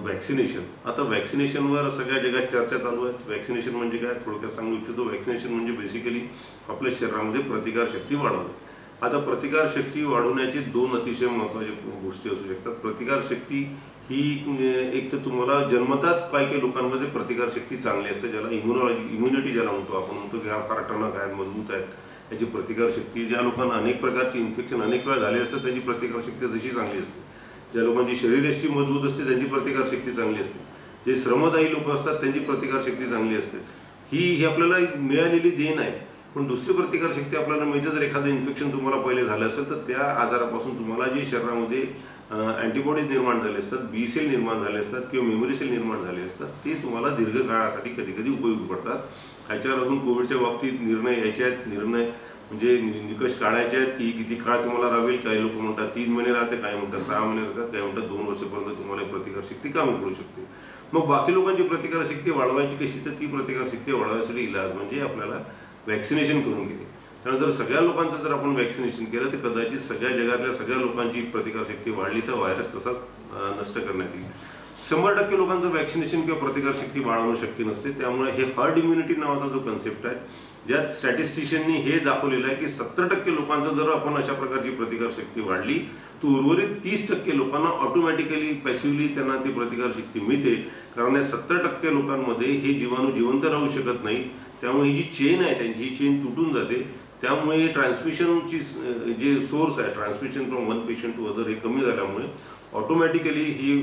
Speaker 1: वॅक्सिनेशन. आता वॅक्सिनेशनवर सगळ्या जगात चर्चा चालू आहे. वॅक्सिनेशन म्हणजे काय थोडक्यात सांगू इच्छितो. वॅक्सिनेशन म्हणजे बेसिकली आपल्या शरीरामध्ये प्रतिकारशक्ती वाढवणे. आता प्रतिकारशक्ती वाढवण्याची 2 अतिशय महत्त्वाच्या गोष्टी असू शकतात. प्रतिकारशक्ती ही एक तर तुम्हाला जन्मताच काही लोकांमध्ये प्रतिकारशक्ती चांगली असते, ज्याला इम्युनिटी ज्याला आपण म्हणतो की हा फार टणक आहेत, मजबूत आहेत, याची प्रतिकारशक्ती. ज्या लोकांना अनेक प्रकारची इन्फेक्शन अनेक वेळा झाले असतात त्यांची प्रतिकारशक्ती जशी चांगली असते. ज्या लोकांची शरीरयष्टी मजबूत असते त्यांची प्रतिकारशक्ती चांगली असते. जे श्रमदायी लोक असतात त्यांची प्रतिकारशक्ती चांगली असते. ही आपल्याला मिळालेली देण आहे. पण दुसरी प्रतिकारशक्ती आपल्याला मिळते जर एखादं इन्फेक्शन तुम्हाला पहिले झालं असेल तर त्या आजारापासून तुम्हाला जे शरीरामध्ये अँटीबॉडीज निर्माण झाले असतात, बी सेल निर्माण झाले असतात किंवा मेमरी सेल निर्माण झाले असतात, ते तुम्हाला दीर्घकाळासाठी कधी कधी उपयोगी पडतात. ह्याच्यावर अजून कोविडच्या बाबतीत निर्णय यायचे आहेत. निर्णय म्हणजे निकष काढायचे आहेत की किती काळ तुम्हाला राहील. काही लोक म्हणतात 3 महिने राहते, काही म्हणतात 6 महिने राहतात, काही म्हणतात 2 वर्षापर्यंत तुम्हाला प्रतिकारशक्ती कामी पडू शकते. मग बाकी लोकांची प्रतिकारशक्ती वाढवायची कशी, तर ती प्रतिकारशक्ती वाढवायसाठी इलाज म्हणजे आपल्याला वॅक्सिनेशन करून घेणे. त्यानंतर सगळ्या लोकांचं जर आपण वॅक्सिनेशन केलं तर कदाचित सगळ्या जगातल्या सगळ्या लोकांची प्रतिकारशक्ती वाढली तर व्हायरस तसाच नष्ट करण्यात येईल. 100% लोकांचं वॅक्सिनेशन किंवा प्रतिकारशक्ती वाढवणं शक्य नसते. त्यामुळे हे हर्ड इम्युनिटी नावाचा जो कन्सेप्ट आहे, ज्यात स्टॅटिस्टिशियननी हे दाखवलेलं आहे की 70% लोकांचं जर आपण अशा प्रकारची प्रतिकारशक्ती वाढली तर उर्वरित 30% लोकांना ऑटोमॅटिकली पॅसिव्हली त्यांना ती प्रतिकारशक्ती मिळते. कारण या 70% लोकांमध्ये हे जीवाणू जिवंत राहू शकत नाही. त्यामुळे ही जी चेन आहे त्यांची, ही चेन तुटून जाते. त्यामुळे ट्रान्समिशनची जे सोर्स आहे, transmission from one patient to other, हे कमी झाल्यामुळे ऑटोमॅटिकली ही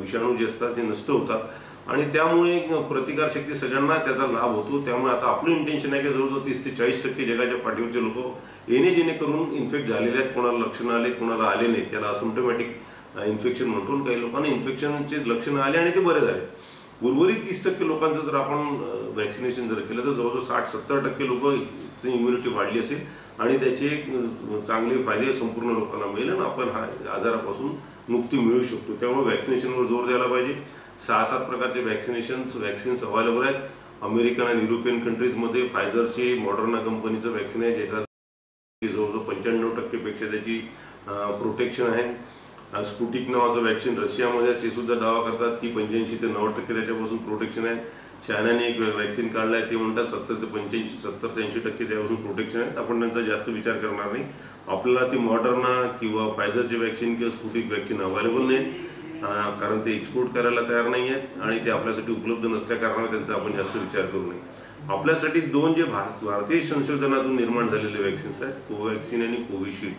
Speaker 1: विषाणू जे असतात हे नष्ट होतात आणि त्यामुळे प्रतिकारशक्ती सगळ्यांना त्याचा लाभ होतो. त्यामुळे आता आपलं इंटेन्शन आहे की जवळजवळ 30 ते 40% जगाच्या पाठीवरचे लोक येणे जेणेकरून इन्फेक्ट झालेले आहेत, कोणाला लक्षणं आले, कोणाला आले नाहीत, त्याला असिम्प्टोमॅटिक इन्फेक्शन म्हणतो. काही लोकांना इन्फेक्शनचे लक्षणं आले आणि ते बरे झाले. उर्वरित 30% लोकांचं जर आपण वॅक्सिनेशन जर केलं तर जवळजवळ 60-70% लोकांची इम्युनिटी वाढली असेल आणि त्याचे चांगले फायदे संपूर्ण लोकांना मिळेल आणि आपण हा आजारापासून मुक्ती मिळू शकतो. त्यामुळे वॅक्सिनेशनवर जोर द्यायला पाहिजे. 6-7 प्रकारचे वॅक्सिन्स अवेलेबल आहेत. अमेरिकन आणि युरोपियन कंट्रीजमध्ये फायझरचे, मॉडर्ना कंपनीचं वॅक्सिन आहे, ज्याचा जवळजवळ 95% पेक्षा त्याची प्रोटेक्शन आहे. स्पुटिक नावाचं वॅक्सिन रशियामध्ये, ते सुद्धा दावा करतात की 85 ते 90% त्याच्यापासून प्रोटेक्शन आहे. चायनाने एक वॅक्सिन काढलं आहे, ते म्हणतात 70 ते 80% त्यापासून प्रोटेक्शन आहे. आपण त्यांचा जास्त विचार करणार नाही. आपल्याला ती मॉडर्ना किंवा फायझरचे वॅक्सिन किंवा स्पुटिक वॅक्सिन अवेलेबल नाहीत, कारण ते एक्सपोर्ट करायला तयार नाही आहेत आणि ते आपल्यासाठी उपलब्ध नसल्या कारणाने त्यांचा आपण जास्त विचार करू नये. आपल्यासाठी 2 जे भारतीय संशोधनातून निर्माण झालेले वॅक्सिन्स आहेत, कोवॅक्सिन आणि कोविशिल्ड.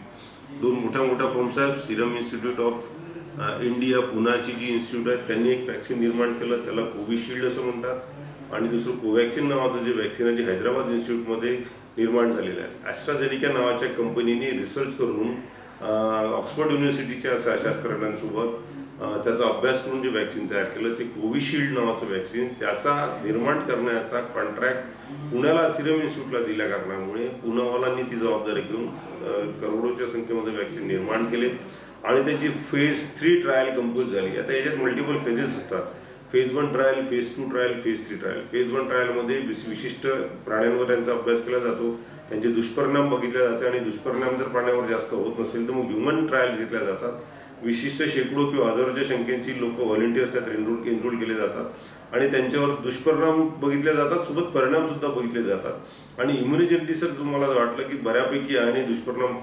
Speaker 1: 2 मोठ्या फर्म्स आहेत. सिरम इन्स्टिट्यूट ऑफ इंडिया, पुण्याची जी इन्स्टिट्यूट आहे, त्यांनी एक वॅक्सिन निर्माण केलं, त्याला कोविशिल्ड असं म्हणतात. आणि दुसरं कोवॅक्सिन नावाचं जे वॅक्सिन आहे, जे हैदराबाद इन्स्टिट्यूटमध्ये निर्माण झालेलं आहे. ॲस्ट्राझेनिका नावाच्या कंपनीने रिसर्च करून ऑक्सफर्ड युनिव्हर्सिटीच्या शास्त्रज्ञांसोबत त्याचा अभ्यास करून जे वॅक्सिन तयार केलं ते कोविशिल्ड नावाचं वॅक्सिन, त्याचा निर्माण करण्याचा कॉन्ट्रॅक्ट पुण्याला सिरम इन्स्टिट्यूटला दिल्या कारणामुळे पुनावालांनी ती जबाबदारी घेऊन करोडोच्या संख्येमध्ये वॅक्सिन निर्माण केले आणि त्यांची फेज 3 ट्रायल कंप्लीट झाली. आता याच्यात मल्टिपल फेजेस असतात. Phase 1 trial, phase 2 trial, phase 3 trial. Phase 1 ट्रायलमध्ये विशिष्ट प्राण्यांवर त्यांचा अभ्यास केला जातो, त्यांचे दुष्परिणाम बघितले जाते आणि दुष्परिणाम जर प्राण्यावर जास्त होत नसेल तर मग ह्युमन ट्रायल्स घेतल्या जातात. विशिष्ट शेकडो किंवा हजारोच्या संख्येची लोक व्हॉलंटियर्स त्यात एनरोल केले जातात आणि त्यांच्यावर दुष्परिणाम बघितले जातात, सोबत परिणाम सुद्धा बघितले जातात. आणि इम्युनिजेनिटी सर तुम्हाला वाटलं की बऱ्यापैकी आहे आणि दुष्परिणाम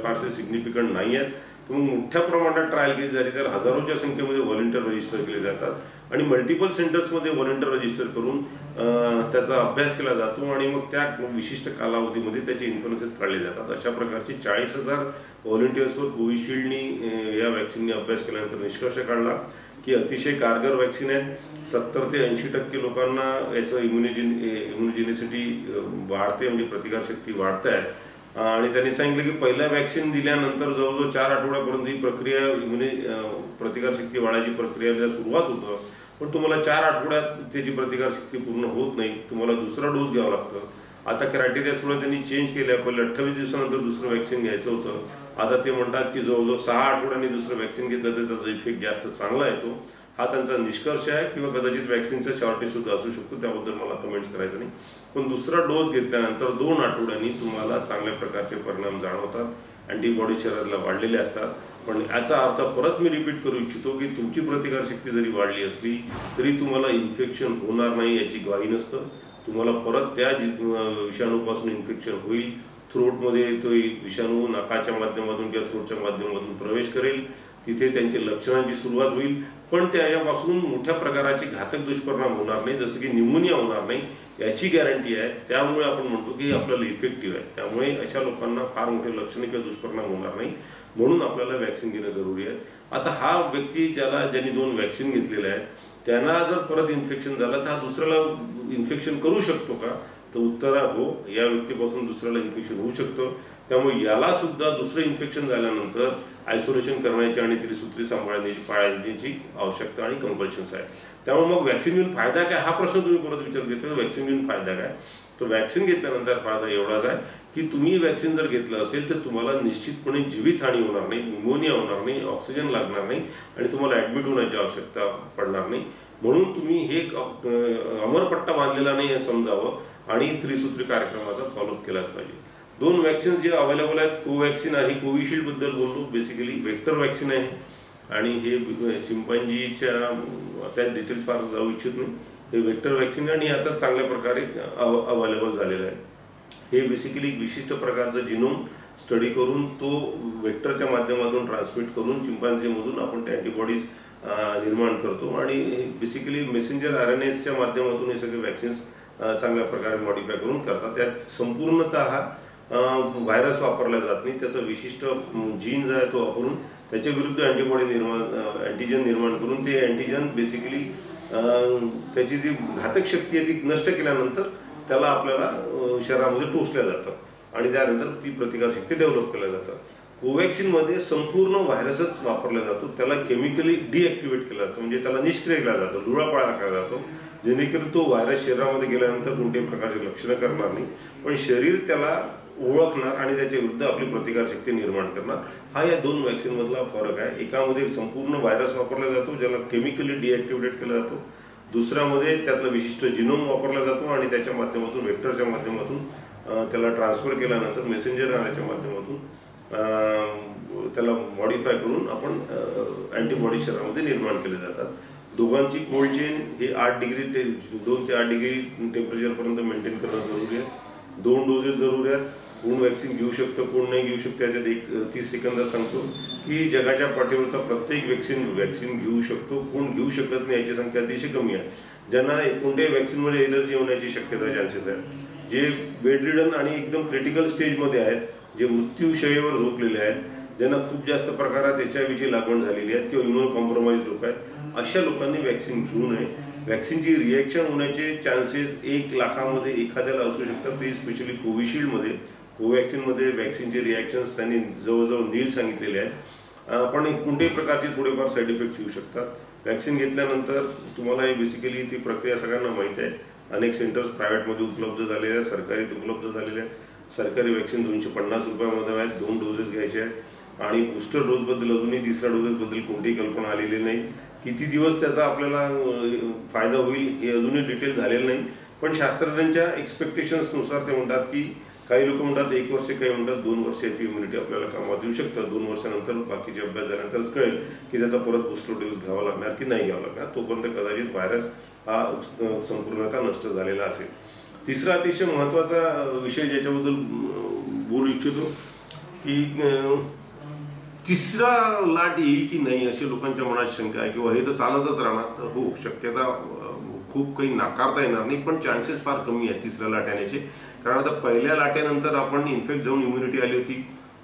Speaker 1: फारसे सिग्निफिकंट नाही आहेत, तर मग मोठ्या प्रमाणात ट्रायल केली झाली तर हजारोच्या संख्येमध्ये व्हॉलंटियर रजिस्टर केले जातात आणि मल्टिपल सेंटर्समध्ये व्हॉलंटियर रजिस्टर करून त्याचा अभ्यास केला जातो आणि मग त्या विशिष्ट कालावधीमध्ये त्याचे इन्फ्लुएन्सेस काढले जातात. अशा प्रकारचे 40,000 व्हॉलंटियर्सवर कोविशिल्डनी या वॅक्सिननी अभ्यास केल्यानंतर निष्कर्ष काढला की अतिशय कारगर वॅक्सिन आहे. 70 ते 80% लोकांना याचं इम्युनिजेनिसिटी वाढते, म्हणजे प्रतिकारशक्ती वाढत आहे. आणि त्यांनी सांगितलं की पहिल्या वॅक्सिन दिल्यानंतर जवळजवळ 4 आठवड्यापर्यंत ही प्रक्रिया प्रतिकारशक्ती वाढायची प्रक्रियेला सुरुवात होतं, पण तुम्हाला 4 आठवड्यात त्याची प्रतिकारशक्ती पूर्ण होत नाही, तुम्हाला दुसरा डोस घ्यावा लागतं. आता क्रायटेरिया थोडं त्यांनी चेंज केले. पहिले 28 दिवसानंतर दुसरं वॅक्सिन घ्यायचं होतं, आता ते म्हणतात की जवळजवळ 6 आठवड्यांनी दुसरं वॅक्सिन घेतलं तर त्याचा इफेक्ट जास्त चांगला येतो. हा त्यांचा निष्कर्ष आहे किंवा कदाचित वॅक्सिनचं शॉर्टेज सुद्धा असू शकतो, त्याबद्दल मला कमेंट्स करायचं नाही. पण दुसरा डोस घेतल्यानंतर 2 आठवड्यांनी तुम्हाला चांगल्या प्रकारचे परिणाम जाणवतात, अँटीबॉडी शरीराला वाढलेले असतात. पण याचा अर्थ परत मी रिपीट करू इच्छितो की तुमची प्रतिकारशक्ती जरी वाढली असली तरी तुम्हाला इन्फेक्शन होणार नाही याची ग्वाही नसतं. तुम्हाला परत त्या विषाणूपासून इन्फेक्शन होईल. थ्रोटमध्ये तो विषाणू नाकाच्या माध्यमातून किंवा थ्रोटच्या माध्यमातून प्रवेश करेल, तिथे त्यांच्या लक्षणांची सुरुवात होईल, पण त्याच्यापासून मोठ्या प्रकारचे घातक दुष्परिणाम होणार नाही, जसं की न्यूमोनिया होणार नाही याची गॅरंटी आहे. त्यामुळे आपण म्हणतो की आपल्याला इफेक्टिव्ह आहे. त्यामुळे अशा लोकांना फार मोठे लक्षणे किंवा दुष्परिणाम होणार नाही, म्हणून आपल्याला वॅक्सिन घेणं जरुरी आहे. आता हा व्यक्ती ज्यांनी 2 वॅक्सिन घेतलेल्या आहेत त्यांना जर परत इन्फेक्शन झालं तर हा दुसऱ्याला इन्फेक्शन करू शकतो का, तर उत्तर आहे हो, या व्यक्तीपासून दुसऱ्याला इन्फेक्शन होऊ शकतं. त्यामुळे याला सुद्धा दुसरं इन्फेक्शन झाल्यानंतर आयसोलेशन करण्याची आणि त्रिसूत्री पाळण्याची आवश्यकता आणि कंपल्शन्स आहे. त्यामुळे मग वॅक्सिन घेऊन फायदा काय, हा प्रश्न तुम्ही परत विचारू घेतला. वॅक्सिन घेऊन फायदा काय, तर वॅक्सिन घेतल्यानंतर फायदा एवढाच आहे की तुम्ही वॅक्सिन जर घेतलं असेल तर तुम्हाला निश्चितपणे जीवितहानी होणार नाही, न्यूमोनिया होणार नाही, ऑक्सिजन लागणार नाही आणि तुम्हाला ॲडमिट होण्याची आवश्यकता पडणार नाही. म्हणून तुम्ही हे अमरपट्टा बांधलेला नाही हे समजावं आणि त्रिसूत्री कार्यक्रमाचा फॉलोअप केलाच पाहिजे. 2 वॅक्सिन्स जे अवेलेबल आहेत, कोवॅक्सिन आहे, कोविशिल्ड बद्दल बोललो, बेसिकली वेक्टर वॅक्सिन आहे आणि हे चिंपांजीच्या त्या डिटेल्स फार जाऊ इच्छित नाही. हे वेक्टर वॅक्सिन आणि आता चांगल्या प्रकारे अवेलेबल झालेलं आहे. हे बेसिकली एक विशिष्ट प्रकारचं जिनोम स्टडी करून तो वेक्टरच्या माध्यमातून ट्रान्समिट करून चिंपांझीमधून आपण त्या अँटीबॉडीज निर्माण करतो आणि बेसिकली मेसेंजर RNAच्या माध्यमातून हे सगळे वॅक्सिन्स चांगल्या प्रकारे मॉडिफाय करून करतात. त्यात संपूर्णतः व्हायरस वापरला जात नाही, त्याचा विशिष्ट जीन जो आहे तो वापरून त्याच्या विरुद्ध अँटीजन निर्माण करून ते अँटीजन बेसिकली त्याची जी घातक शक्ती आहे ती नष्ट केल्यानंतर त्याला आपल्याला शरीरामध्ये टोचल्या जातं आणि त्यानंतर ती प्रतिकारशक्ती डेव्हलप केल्या जातं. कोवॅक्सिनमध्ये संपूर्ण व्हायरसच वापरला जातो, त्याला केमिकली डिॲक्टिवेट केलं जातं, म्हणजे त्याला निष्क्रिय केला जातो, लुळापाळा केला जातो, जेणेकरून तो व्हायरस शरीरामध्ये गेल्यानंतर कोणत्याही प्रकारची लक्षणं करणार नाही, पण शरीर त्याला ओळखणार आणि त्याच्या विरुद्ध आपली प्रतिकारशक्ती निर्माण करणार. हा या 2 वॅक्सिनमधला फरक आहे. एकामध्ये संपूर्ण व्हायरस वापरला जातो ज्याला केमिकली डिॲक्टिवेट केला जातो, दुसऱ्यामध्ये त्यातला विशिष्ट जिनोम वापरला जातो आणि त्याच्या माध्यमातून वेक्टरच्या माध्यमातून त्याला ट्रान्सफर केल्यानंतर मेसेंजर RNAच्या माध्यमातून त्याला मॉडिफाय करून आपण अँटीबॉडी शरीरामध्ये निर्माण केले जातात. दोघांची कोल्ड चेन हे 2 ते 8 डिग्री टेम्परेचरपर्यंत मेंटेन करणं जरुरी आहे. 2 डोसेस जरुरी आहेत. कोण वॅक्सिन घेऊ शकतं कोण नाही घेऊ शकतं याच्यात 30 सेकंदात सांगतो की जगाच्या पाठीवरचा प्रत्येक वॅक्सिन घेऊ शकतो, कोण घेऊ शकत नाही याची संख्या अतिशय कमी आहे. ज्यांना कोणत्याही वॅक्सिनमध्ये एलर्जी होण्याची शक्यता चान्सेस आहेत, जे बेडरिडन आणि एकदम क्रिटिकल स्टेजमध्ये आहेत, जे मृत्यूशय्येवर झोपलेले आहेत, ज्यांना खूप जास्त प्रकारात HIV ची लागण झालेली आहे किंवा इम्युनो कॉम्प्रोमाइज लोक आहेत, अशा लोकांनी वॅक्सिन घेऊ नये. वॅक्सिनची रिॲक्शन होण्याचे चान्सेस 1 लाखामध्ये एखाद्याला असू शकतात. ते स्पेशली कोविशिल्डमध्ये कोवॅक्सिनमध्ये वॅक्सिनचे रिॲक्शन्स त्यांनी जवळजवळ नील सांगितलेले आहेत, पण कोणत्याही प्रकारचे थोडेफार साईड इफेक्ट्स येऊ शकतात. वॅक्सिन घेतल्यानंतर तुम्हाला बेसिकली ती प्रक्रिया सगळ्यांना माहीत आहे. अनेक सेंटर्स प्रायव्हेटमध्ये उपलब्ध झालेले आहेत, सरकारीत उपलब्ध झालेले आहेत. सरकारी वॅक्सिन 250 रुपयामध्ये आहेत, 2 डोसेस घ्यायचे आहेत आणि बूस्टर डोसबद्दल अजूनही 3ऱ्या डोसेसबद्दल कोणतीही कल्पना आलेली नाही. किती दिवस त्याचा आपल्याला फायदा होईल हे अजूनही डिटेल झालेलं नाही, पण शास्त्रज्ञांच्या एक्सपेक्टेशन्सनुसार ते म्हणतात की काही लोक म्हणतात 1 वर्ष, काही म्हणतात 2 वर्षाची इम्युनिटी आपल्याला कामात येऊ शकतं. 2 वर्षानंतर बाकीचे अभ्यास झाल्यानंतरच कळेल की त्याचा परत बूस्टर डोस घ्यावा लागणार की नाही घ्यावा लागणार. तोपर्यंत कदाचित व्हायरस हा संपूर्णतः नष्ट झालेला असेल. 3रा अतिशय महत्त्वाचा विषय ज्याच्याबद्दल बोलू इच्छितो की 3रा लाट येईल की नाही अशी लोकांच्या मनात शंका आहे किंवा हे तर चालतच राहणार. तर हो, शक्यता खूप काही नाकारता येणार नाही, पण चान्सेस फार कमी आहेत 3ऱ्या लाट येण्याचे. कारण आता पहिल्या लाटेनंतर आपण इन्फेक्ट जाऊन इम्युनिटी आली होती,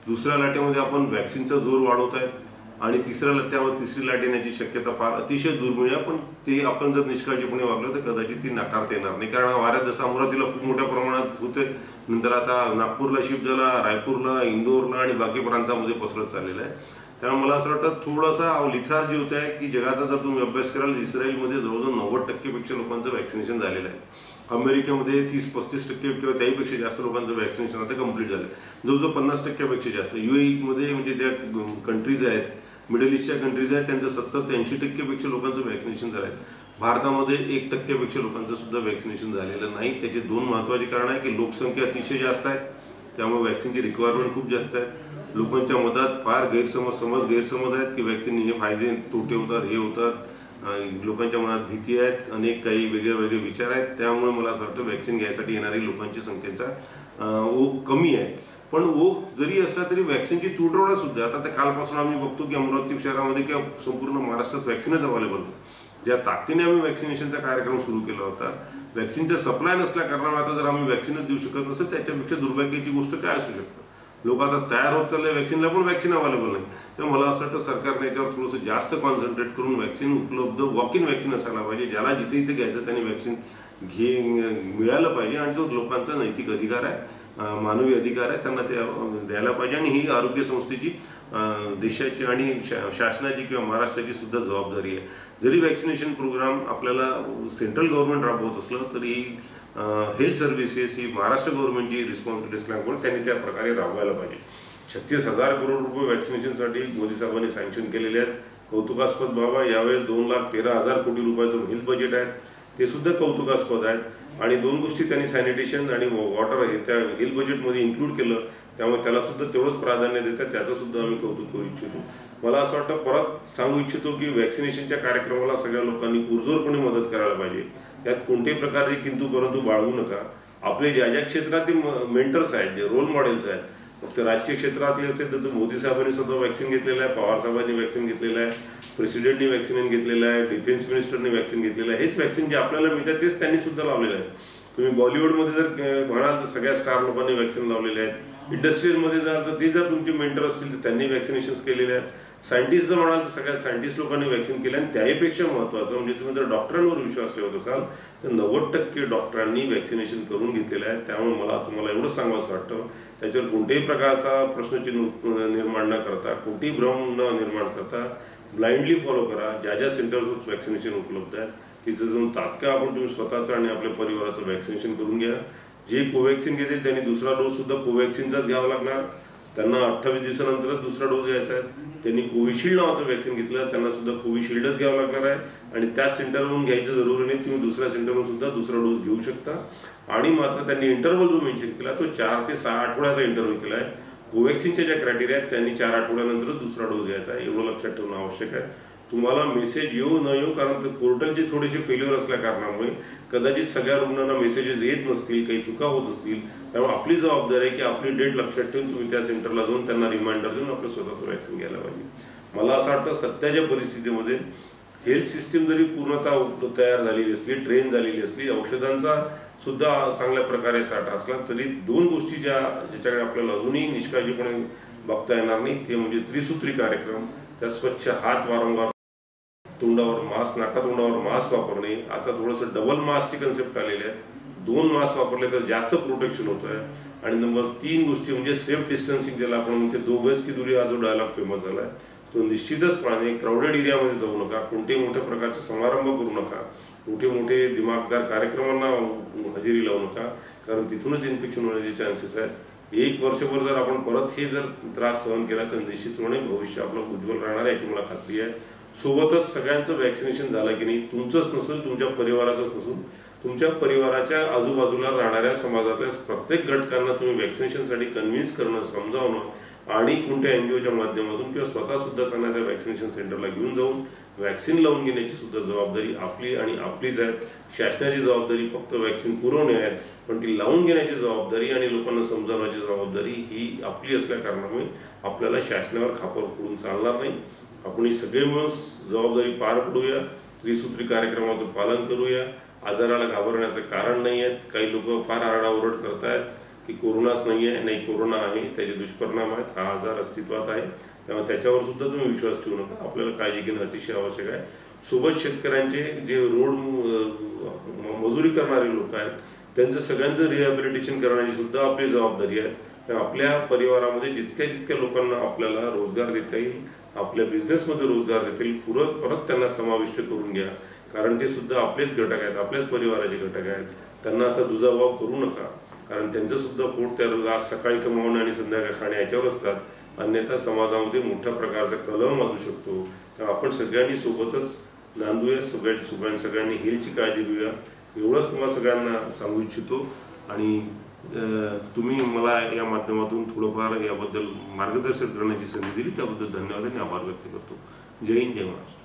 Speaker 1: 2ऱ्या लाटेमध्ये आपण वॅक्सिनचा जोर वाढवत आहेत आणि 3ऱ्या लाटेवर 3री लाट येण्याची शक्यता फार अतिशय दुर्मिळ आहे. पण ते आपण जर निष्काळजीपणे वागलं तर कदाचित ती नाकारता येणार नाही. कारण हा व्हायरस जसा अमरावतीला खूप मोठ्या प्रमाणात होते, नंतर आता नागपूरला शिफ्ट झाला, रायपूरला, इंदोरला आणि बाकी प्रांतामध्ये पसरत चाललेला आहे. त्यामुळे मला असं वाटतं थोडासा लिथार्जी होत आहे की जगाचा जर तुम्ही अभ्यास कराल, इस्रायलमध्ये जवळजवळ 90% लोकांचं वॅक्सिनेशन झालेलं आहे. अमेरिकेमध्ये 30-35% किंवा त्याहीपेक्षा जास्त लोकांचं वॅक्सिनेशन आता कंप्लीट झालं आहे. जवळजवळ 50%पेक्षा जास्त. UAE म्हणजे त्या कंट्रीज आहेत, मिडल ईस्टच्या कंट्रीज आहेत, त्यांचं 70 ते 80% लोकांचं वॅक्सिनेशन झालं आहे. भारतामध्ये 1% लोकांचं सुद्धा वॅक्सिनेशन झालेलं नाही. त्याचे 2 महत्त्वाचे कारण आहे की लोकसंख्या अतिशय जास्त आहे, त्यामुळे वॅक्सिनची रिक्वायरमेंट खूप जास्त आहे. लोकांच्या मनात फार गैरसमज आहेत की वॅक्सिन फायदे तोटे होतात, हे होतात. लोकांच्या मनात भीती आहेत, अनेक काही वेगळे विचार आहेत. त्यामुळे मला असं वाटतं वॅक्सिन घ्यायसाठी येणारी लोकांची संख्येचा ओघ कमी आहे. पण ओघ जरी असला तरी वॅक्सिनची तुटवडा सुद्धा आता त्या कालपासून आम्ही बघतो की अमरावती शहरामध्ये किंवा संपूर्ण महाराष्ट्रात वॅक्सिनच अवेलेबल होतं. ज्या ताकदीने आम्ही वॅक्सिनेशनचा कार्यक्रम सुरू केला होता, वॅक्सिनचा सप्लाय नसल्या कारणाने आता जर आम्ही वॅक्सिनच देऊ शकत नसेल त्याच्यापेक्षा दुर्भाग्याची गोष्ट काय असू शकतं. लोक आता तयार होत चालले वॅक्सिनला, पण वॅक्सिन अवेलेबल नाही. तेव्हा मला असं वाटतं सरकारने याच्यावर थोडंसं जास्त कॉन्सन्ट्रेट करून वॅक्सिन उपलब्ध वॉक इन वॅक्सिन असायला पाहिजे. ज्याला जिथे इथे घ्यायचं त्यांनी वॅक्सिन मिळालं पाहिजे आणि तो लोकांचा नैतिक अधिकार आहे, मानवी अधिकार आहे, त्यांना ते द्यायला पाहिजे. आणि ही आरोग्य संस्थेची, देशाची आणि शासनाची किंवा महाराष्ट्राची सुद्धा जबाबदारी आहे. जरी वॅक्सिनेशन प्रोग्राम आपल्याला सेंट्रल गव्हर्नमेंट राबवत असलं तरी हेल्थ सर्व्हिसेस ही महाराष्ट्र गव्हर्नमेंटची रिस्पॉन्सिबिलिटी असल्यामुळे त्यांनी त्या प्रकारे राबवायला पाहिजे. 36,000 करोड रुपये वॅक्सिनेशनसाठी मोदी साहेबांनी सँक्शन केलेले आहेत. कौतुकास्पद बाबा, यावेळेस 2,13,000 कोटी रुपयाचं हेल्थ बजेट आहे, ते सुद्धा कौतुकास्पद आहेत. आणि 2 गोष्टी त्यांनी सॅनिटेशन आणि वॉटर हे त्या हेल्थ बजेटमध्ये इन्क्लूड केलं, त्यामुळे त्याला सुद्धा तेवढंच प्राधान्य देतात, त्याचं सुद्धा आम्ही कौतुक करू इच्छितो. मला असं वाटतं, परत सांगू इच्छितो की वॅक्सिनेशनच्या कार्यक्रमाला सगळ्या लोकांनी पुरजोरपणे मदत करायला पाहिजे. यात कोणत्याही प्रकारचे किंतु परंतु बाळगू नका. आपले ज्या क्षेत्रातील मेंटर्स आहेत, जे रोल मॉडेल्स आहेत, फक्त राजकीय क्षेत्रातले असेल तर मोदी साहेबांनी स्वतः वॅक्सिन घेतलेलं आहे, पवार साहेबांनी वॅक्सिन घेतलेलं आहे, प्रेसिडेंटनी वॅक्सिन घेतलेलं आहे, डिफेन्स मिनिस्टरने वॅक्सिन घेतलेलं आहे. हेच वॅक्सिन जे आपल्याला मिळतात तेच त्यांनी सुद्धा लावलेलं आहे. तुम्ही बॉलिवूडमध्ये जर म्हणाल तर सगळ्या स्टार लोकांनी वॅक्सिन लावलेले आहेत. इंडस्ट्रीमध्ये जाल तर ते जर तुमचे मेंटर असतील तर त्यांनी वॅक्सिनेशन्स केलेले आहेत. सायंटिस्ट जर म्हणाल तर सगळ्या सायंटिस्ट लोकांनी वॅक्सिन केलं. आणि त्याहीपेक्षा महत्त्वाचं म्हणजे तुम्ही जर डॉक्टरांवर विश्वास ठेवत असाल तर 90% डॉक्टरांनी वॅक्सिनेशन करून घेतलेलं आहे. त्यामुळे मला तुम्हाला एवढं सांगावंसं वाटतं, त्याच्यावर कोणत्याही प्रकारचा प्रश्नचिन्ह निर्माण न करता, कोणतेही भ्रम न निर्माण करता ब्लाइंडली फॉलो करा. ज्या सेंटर्सवर वॅक्सिनेशन उपलब्ध आहे तिथं जाऊन तात्काळ तुम्ही स्वतःचं आणि आपल्या परिवाराचं वॅक्सिनेशन करून घ्या. जे कोवॅक्सिन घेतील त्यांनी दुसरा डोस सुद्धा कोवॅक्सिनचाच घ्यावा लागणार. त्यांना 28 दिवसानंतरच दुसरा डोस घ्यायचा आहे. त्यांनी कोविशिल्ड नावाचं वॅक्सिन घेतलं, त्यांना सुद्धा कोविशिल्डच घ्यावं लागणार आहे. आणि त्याच सेंटरवरून घ्यायचं जरुरी नाही, तुम्ही दुसऱ्या सेंटरवरून सुद्धा दुसरा डोस घेऊ शकता. आणि मात्र त्यांनी इंटरव्हल जो मेन्शन केला तो 4 ते 6 आठवड्याचा इंटरव्हल केला आहे. कोवॅक्सिनच्या ज्या क्रायटेरिया आहेत त्यांनी 4 आठवड्यानंतरच दुसरा डोस घ्यायचा आहे, एवढं लक्षात ठेवणं आवश्यक आहे. तुम्हाला मेसेज येऊ न येऊ, कारण पोर्टलचे थोडेसे फेल्युअर असल्या कारणामुळे कदाचित सगळ्या रुग्णांना मेसेजेस येत नसतील, काही चुका होत असतील. त्यामुळे आपली जबाबदारी आहे की आपली डेट लक्षात ठेवून तुम्ही त्या सेंटरला जाऊन त्यांना रिमाइंडर देऊन आपलं स्वतःचं वॅक्सिन घ्यायला पाहिजे. मला असं वाटतं सध्याच्या परिस्थितीमध्ये हेल्थ सिस्टीम जरी पूर्णतः तयार झालेली असली, ट्रेन झालेली असली, औषधांचा सुद्धा चांगल्या प्रकारे साठा असला तरी 2 गोष्टी ज्याच्याकडे आपल्याला अजूनही निष्काळजीपणे बघता येणार नाही, ते म्हणजे त्रिसूत्री कार्यक्रम. त्या स्वच्छ हात वारंवार, तोंडावर मास्क, नाकातोंडावर मास्क वापरणे. आता थोडंसं डबल मास्कची कन्सेप्ट आलेली आहे. 2 मास्क वापरले तर जास्त प्रोटेक्शन होतं आहे. आणि नंबर 3 गोष्टी म्हणजे सेफ डिस्टन्सिंग, ज्याला आपण म्हणतो 2 गज की दुरी, हा जो डायलॉग फेमस झाला आहे तो निश्चितच पाळणे. क्राऊडेड एरियामध्ये जाऊ नका, कोणत्याही मोठ्या प्रकारचे समारंभ करू नका, मोठे दिमागदार कार्यक्रमांना हजेरी लावू नका, कारण तिथूनच इन्फेक्शन होण्याचे चान्सेस आहेत. 1 वर्षभर जर आपण परत हे जर त्रास सहन केला तर निश्चितपणे भविष्य आपलं उज्ज्वल राहणार याची मला खात्री आहे. सोबतच सगळ्यांचं वॅक्सिनेशन झालं की नाही, तुमचंच नसेल, तुमच्या परिवाराचंच नसून तुमच्या परिवाराच्या आजूबाजूला राहणाऱ्या समाजातल्या प्रत्येक घटकांना तुम्ही वॅक्सिनेशनसाठी कन्व्हिन्स करणं, समजावणं आणि कोणत्या NGOच्या माध्यमातून किंवा स्वतः सुद्धा त्यांना त्या वॅक्सिनेशन सेंटरला घेऊन जाऊन वॅक्सिन लावून घेण्याची सुद्धा जबाबदारी आपली आणि आपलीच आहे. शासनाची जबाबदारी फक्त वॅक्सिन पुरवणे आहेत, पण ती लावून घेण्याची जबाबदारी आणि लोकांना समजावण्याची जबाबदारी ही आपली असल्या कारणामुळे आपल्याला शासनावर खापर फोडून चालणार नाही. आपण ही सगळे मिळून जबाबदारी पार पडूया, त्रिसूत्री कार्यक्रमाचं पालन करूया. आजाराला घाबरण्याचं कारण नाही आहे. काही लोक फार आरडाओरड करतायत की कोरोनाच नाही आहे. नाही, कोरोना आहे, त्याचे दुष्परिणाम आहेत, हा आजार अस्तित्वात आहे. त्यामुळे त्याच्यावर सुद्धा तुम्ही विश्वास ठेवू नका. आपल्याला काळजी घेणं अतिशय आवश्यक आहे. सोबत शेतकऱ्यांचे जे रोड मजुरी करणारे लोक आहेत त्यांचं सगळ्यांचं रिहॅबिलिटेशन करण्याची सुद्धा आपली जबाबदारी आहे. आपल्या परिवारामध्ये जितक्या लोकांना आपल्याला रोजगार देता येईल, आपल्या बिझनेसमध्ये रोजगार देतील, परत त्यांना समाविष्ट करून घ्या, कारण ते सुद्धा आपलेच घटक आहेत, आपल्याच परिवाराचे घटक आहेत. त्यांना असा दुजाभाव करू नका, कारण त्यांचं सुद्धा पोट त्या आज सकाळी कमावणं आणि संध्याकाळी खाणे याच्यावर असतात. अन्यथा समाजामध्ये मोठ्या प्रकारचा कलह माजू शकतो. त्यामुळे आपण सगळ्यांनी सोबतच नांदूया, सगळ्यांनी हेल्थची काळजी घेऊया, एवढंच तुम्हाला सगळ्यांना सांगू इच्छितो. आणि तुम्ही मला या माध्यमातून थोडंफार याबद्दल मार्गदर्शन करण्याची संधी दिली त्याबद्दल धन्यवाद आणि आभार व्यक्त करतो. जय हिंद, जय महाराष्ट्र.